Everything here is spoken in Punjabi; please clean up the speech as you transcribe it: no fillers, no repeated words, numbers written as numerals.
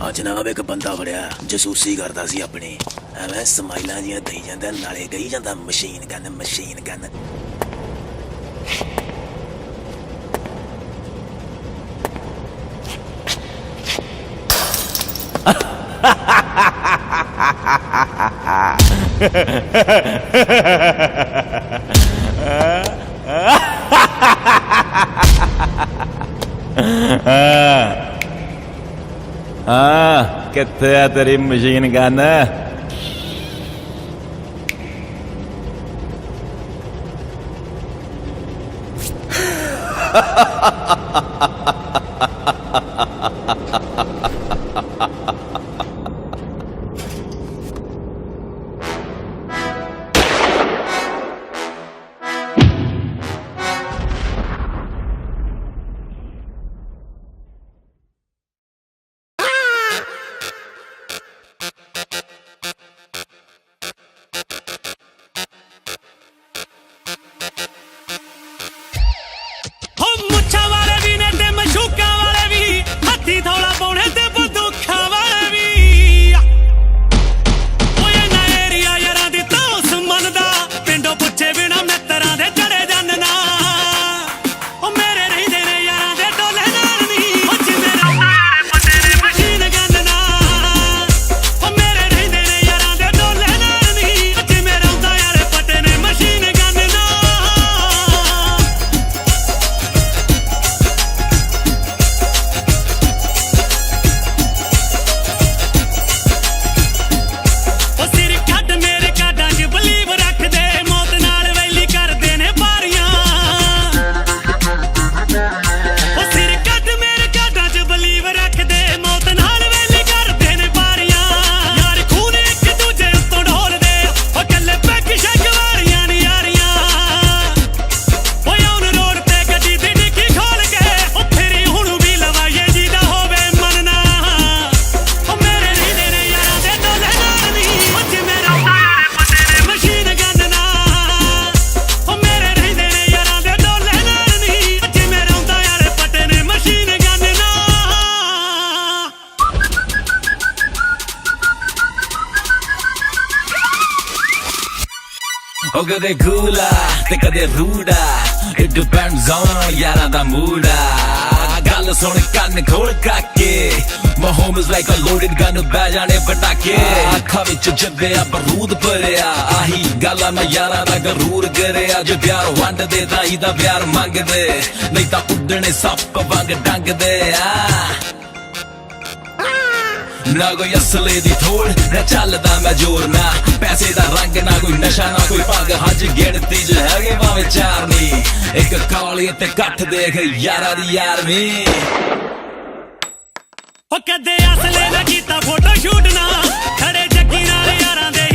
ਅੱਜ ਨਾ ਇੱਕ ਬੰਦਾ ਫੜਿਆ ਜਸੂਸੀ ਕਰਦਾ ਸੀ ਆਪਣੀ ਐਵੇਂ ਸਮਾਈਲਾਂ ਜੀਆਂ ਦਈ ਜਾਂਦਾ ਨਾਲੇ ਕਹੀ ਜਾਂਦਾ ਮਸ਼ੀਨ ਗਨ ਮਸ਼ੀਨ ਗਨ। कित्थे है तेरी मशीन गन? ਉਹ ਕਦੇ ਗੂਲਾ ਤੇ ਕਦੇ ਰੂੜਾ ਇਟ ਡਿਪੈਂਡਸ ਔਨ ਯਾਰਾਂ ਦਾ ਮੂਡਾ ਗੱਲ ਸੁਣ ਕੰਨ ਖੋਲ ਕਾਕੇ My home is like a loaded gun ਬੈ ਜਾਣੇ ਪਟਾਕੇ ਅੱਖਾਂ ਵਿੱਚ ਜੱਬਿਆ ਬਰੂਦ ਭਰਿਆ ਆਹੀ ਗੱਲਾਂ ਮੈਂ ਯਾਰਾਂ ਦਾ ਗਰੂਰ ਕਰਿਆ ਜੇ ਪਿਆਰ ਵੰਡਦੇ ਤਾਂ ਹੀ ਦਾ ਪਿਆਰ ਮੰਗਦੇ ਨਹੀਂ ਤਾਂ ਉੱਡਣੇ ਸੱਪ ਵਾਂਗ ਡੰਗਦੇ ਨਾ ਕੋਈ ਅਸਲੇ ਦੀ ਥੋੜ ਨਾ ਚੱਲਦਾ ਮੈਂ ਜ਼ੋਰ ਨਾ ਪੈਸੇ ਦਾ ਰੰਗ ਨਾ ਕੋਈ ਨਸ਼ਾ ਨਾ ਕੋਈ ਪੱਗ ਹੱਜ ਗਿਣਤੀ ਚ ਹੈਗੇ ਭਾਵੇਂ ਚਾਰ ਨੀ ਇੱਕ ਕਾਲੀ ਤੇ ਕੱਠ ਦੇਖ ਯਾਰਾਂ ਦੀ ਯਾਰਵੀਂ ਉਹ ਕਦੇ ਅਸਲੇ ਨਾ ਕੀਤਾ ਫੋਟੋ ਸ਼ੂਟ ਨਾ ਖੜੇ ਜੱਗੀ ਨਾਲ ਯਾਰਾਂ ਦੇ